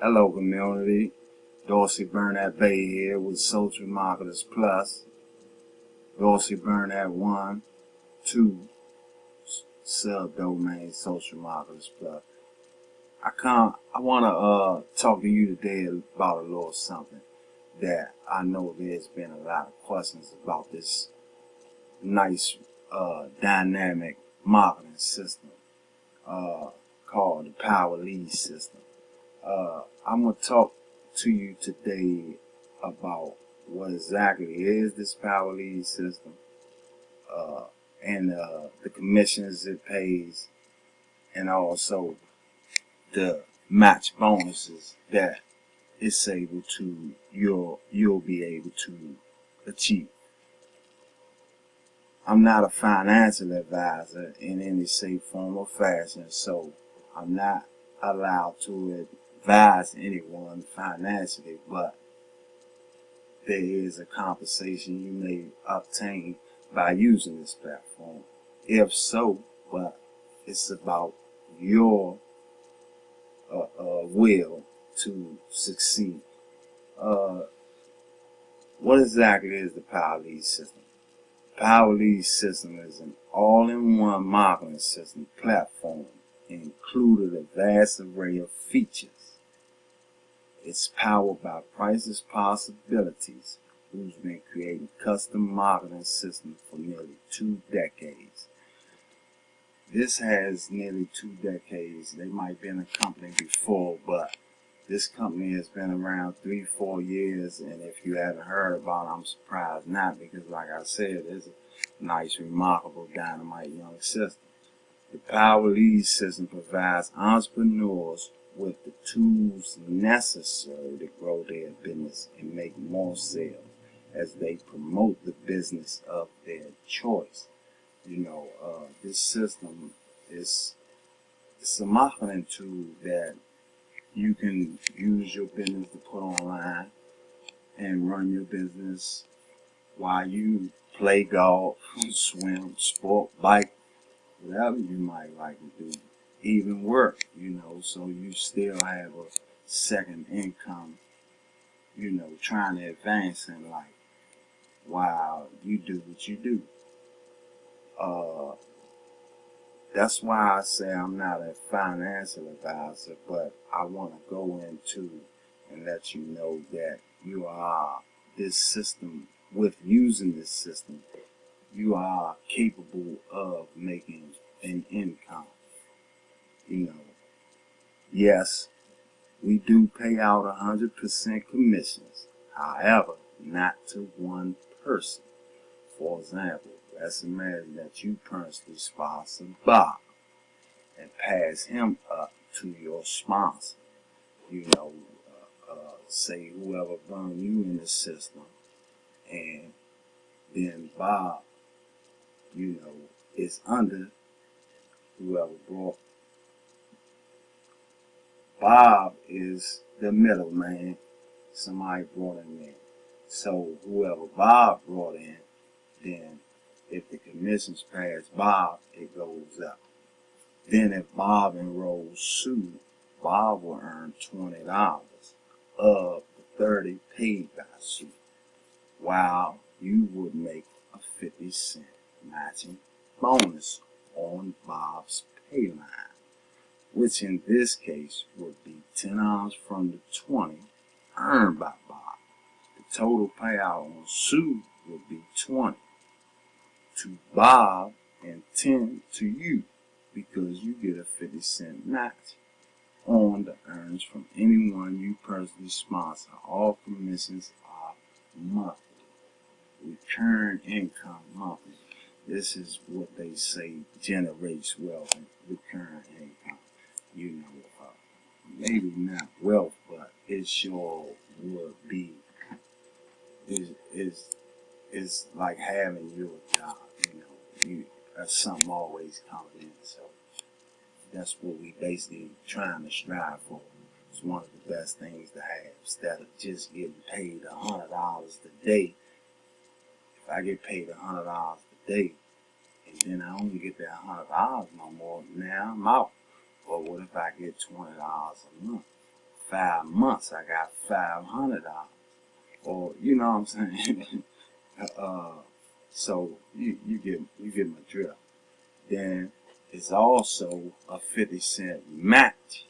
Hello community, Dorsey Burnett-Bey here with Social Marketers Plus, Dorsey Burnett 1, 2, subdomain Social Marketers Plus. I want to talk to you today about a little something that I know there's been a lot of questions about this nice dynamic marketing system called the Power Lead System. I'm going to talk to you today about what exactly is this Power Lead System and the commissions it pays, and also the match bonuses that it's able to you'll be able to achieve. I'm not a financial advisor in any shape, form, or fashion, so I'm not allowed to advise anyone financially, but there is a compensation you may obtain by using this platform. If so, but it's about your will to succeed. What exactly is the Power Lead System? Power Lead System is an all-in-one marketing system platform included a vast array of features. It's powered by Priceless Possibilities, who's been creating custom marketing systems for nearly 2 decades. This has nearly 2 decades. They might have been a company before, but this company has been around 3-4 years, and if you haven't heard about it, I'm surprised not, because like I said, it's a nice, remarkable, dynamite young system. The Power Lead System provides entrepreneurs with the tools necessary to grow their business and make more sales as they promote the business of their choice. This system is a marketing tool that you can use your business to put online and run your business while you play golf, swim, sport, bike, whatever you might like to do, even work, so you still have a second income, trying to advance in life while you do what you do. That's why I say I'm not a financial advisor, but I want to go into and let you know that you are this system. With using this system, you are capable of making an income. Yes, we do pay out 100% commissions. However, not to one person. For example, let's imagine that you personally sponsor Bob and pass him up to your sponsor. Say whoever brought you in the system, and then Bob, is under whoever brought. Bob is the middleman. Somebody brought him in. So whoever Bob brought in, then if the commissions pass Bob, it goes up. Then if Bob enrolls Sue, Bob will earn $20 of the $30 paid by Sue, while you would make a 50-cent matching bonus on Bob's pay line, which in this case would be $10 from the 20 earned by Bob. The total payout on Sue would be 20 to Bob and 10 to you, because you get a 50-cent match on the earnings from anyone you personally sponsor. All commissions are monthly. Recurring income monthly. This is what they say generates wealth and recurring income. Maybe not wealth, but it sure would be. It's like having your job. Something always coming in. So that's what we basically trying to strive for. It's one of the best things to have, instead of just getting paid $100 a day. If I get paid $100 a day, and then I only get that $100 no more, now I'm out. But what if I get $20 a month, 5 months, I got $500. Or, you know what I'm saying? So you get my drift. Then it's also a 50-cent match.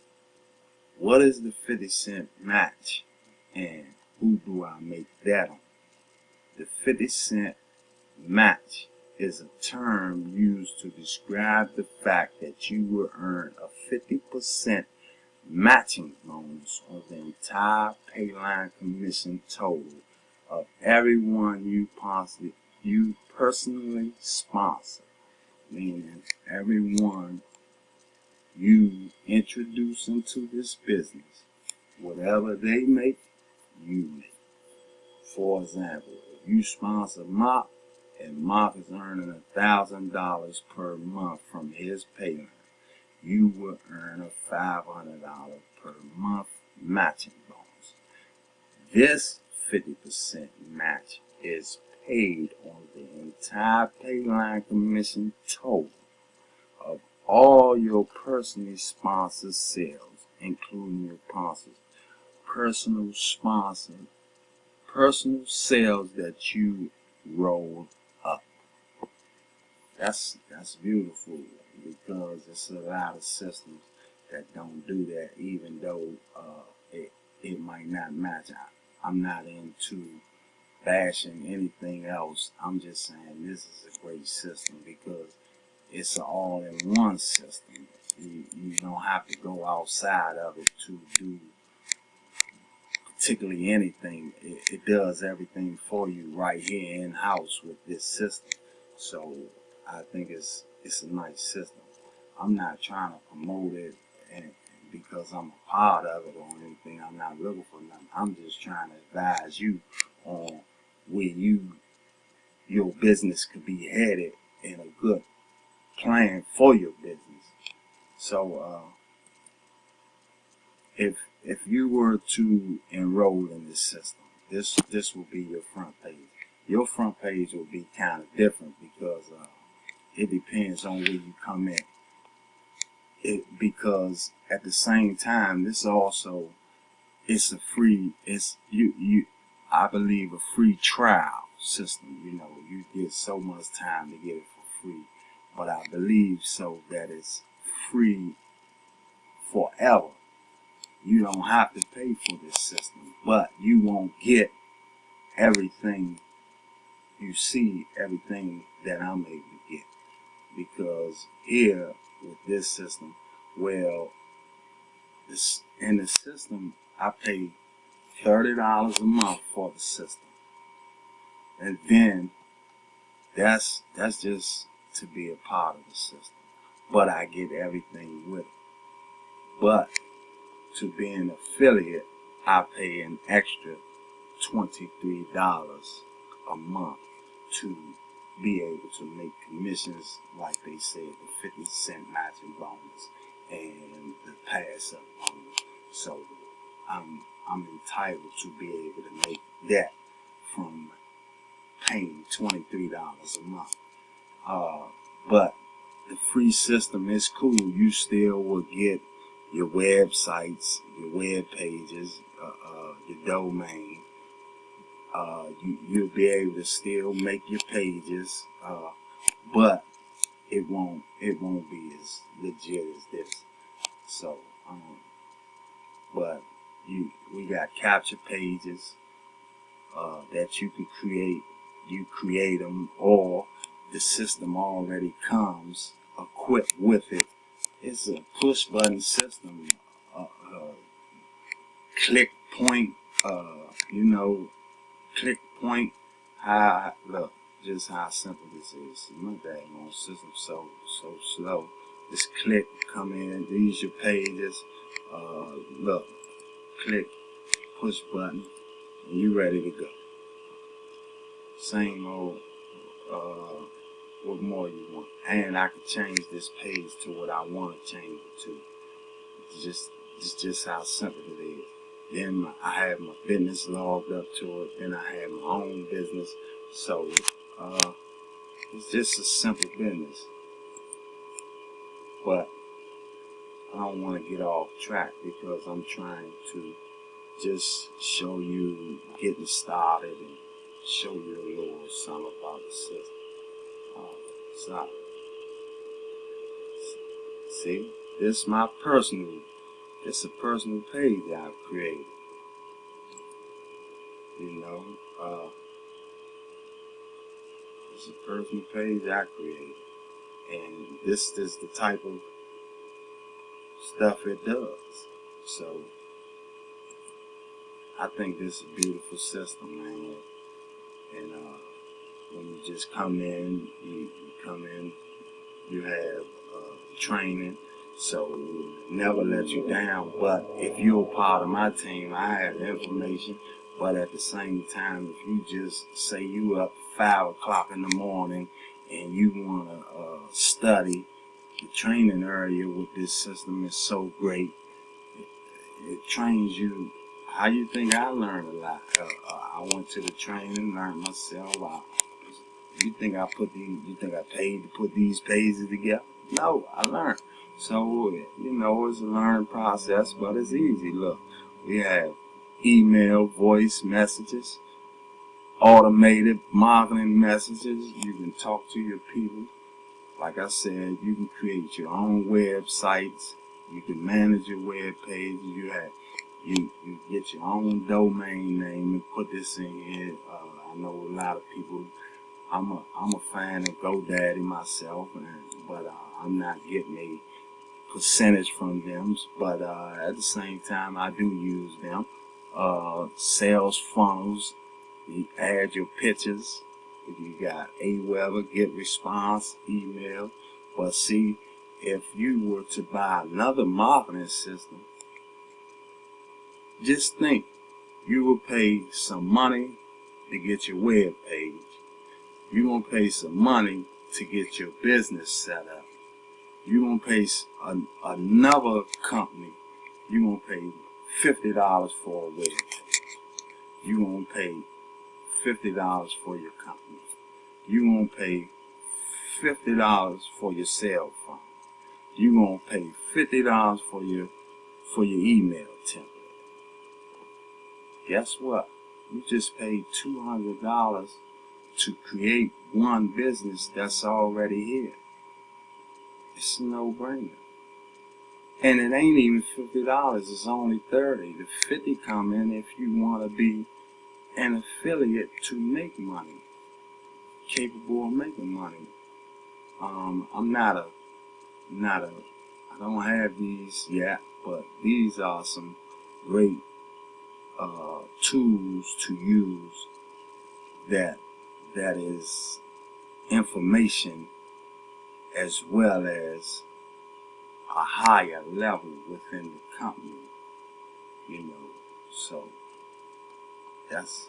What is the 50-cent match? And who do I make that on? The 50-cent match is a term used to describe the fact that you will earn a 50% matching bonus on the entire payline commission total of everyone you personally sponsor, meaning everyone you introduce into this business. Whatever they make, you make. For example, if you sponsor Mark and Mark is earning $1,000 per month from his payline, you will earn a $500 per month matching bonus. This 50% match is paid on the entire payline commission total of all your personally sponsored sales, including your sponsors, personal sales that you roll up. That's beautiful, because it's a lot of systems that don't do that, even though it might not match. I'm not into bashing anything else. I'm just saying this is a great system because it's an all-in-one system. You don't have to go outside of it to do particularly anything. It does everything for you right here in-house with this system. So I think it's a nice system. I'm not trying to promote it and because I'm a part of it or anything. I'm not looking for nothing. I'm just trying to advise you on where your business could be headed in a good plan for your business. So if you were to enroll in this system, this will be your front page. Your front page will be kind of different because it depends on where you come in. Because at the same time, this also it's a free, I believe, a free trial system. You know, you get so much time to get it for free, but I believe so that it's free forever. You don't have to pay for this system, but you won't get everything you see, everything that I'm able to get. Because here with this system, in the system, I pay $30 a month for the system, and then that's just to be a part of the system. But I get everything with it. But to be an affiliate, I pay an extra $23 a month to be able to make commissions, like they said, the 50-cent matching bonus and the pass-up bonus. So I'm entitled to be able to make that from paying $23 a month. But the free system is cool. You still will get your websites, your web pages, your domain. You'll be able to still make your pages, but it won't be as legit as this. So, but we got capture pages that you can create. You create them, or the system already comes equipped with it. It's a push button system. Click point, click point. Look, just how simple this is. My daggone system so slow. Just click, come in, these your pages. Look, click, push button, and you ready to go. Same old. What more you want? And I can change this page to what I want to change it to. It's just how simple it is. Then I have my business logged up to it. Then I have my own business. So it's just a simple business. But I don't want to get off track because I'm trying to just show you getting started and show you a little something about the system. So, see, this is my personal. It's a personal page that I've created. You know, it's a personal page I created, and this is the type of stuff it does. So I think this is a beautiful system, man. And when you just come in, you come in, you have training, so never let you down. But if you're a part of my team, I have information. But at the same time, if you just say you up 5 o'clock in the morning and you want to study, the training area with this system is so great. It trains you. How you think I learned a lot? I went to the training, learned myself. You think I paid to put these pages together? No, I learned. So, you know, it's a learning process, but it's easy. Look, we have email, voice messages, automated marketing messages. You can talk to your people. Like I said, you can create your own websites. You can manage your web page. You get your own domain name and put this in here. I know a lot of people. I'm a fan of GoDaddy myself, but I'm not getting a percentage from them. But at the same time, I do use them. Sales funnels. You add your pictures. You got AWeber, get response, email. But see, if you were to buy another marketing system, just think, you will pay some money to get your web page. You're going to pay some money to get your business set up. You're going to pay another company. You're going to pay $50 for a web page. You're going to pay $50 for your company. You're going to pay $50 for your cell phone. You're going to pay $50 for your email template. Guess what? You just paid $200 to create one business that's already here. It's a no-brainer. And it ain't even $50, it's only $30. The $50 come in if you want to be an affiliate to make money, capable of making money. I don't have these yet, but these are some great tools to use that is information as well as a higher level within the company, you know. So that's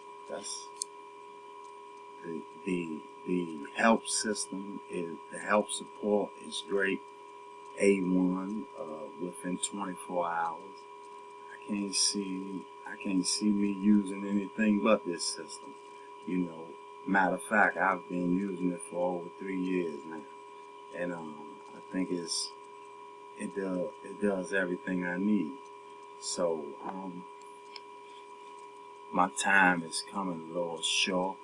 the help system is the help support is great. A1 within 24 hours. I can't see me using anything but this system. You know, matter of fact, I've been using it for over 3 years now, and I think it does everything I need. So my time is coming a little short.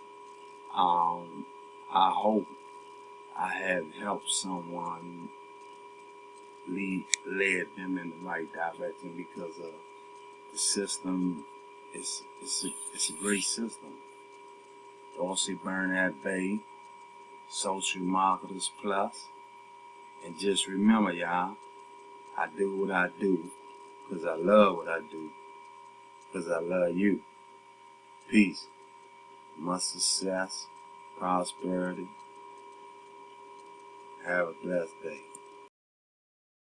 I hope I have helped someone, led them in the right direction, because the system is it's a great system. Dorsey, Burnett-Bey, Social Marketers Plus. And just remember, y'all, I do what I do because I love what I do, because I love you. Peace, much success, prosperity. Have a blessed day.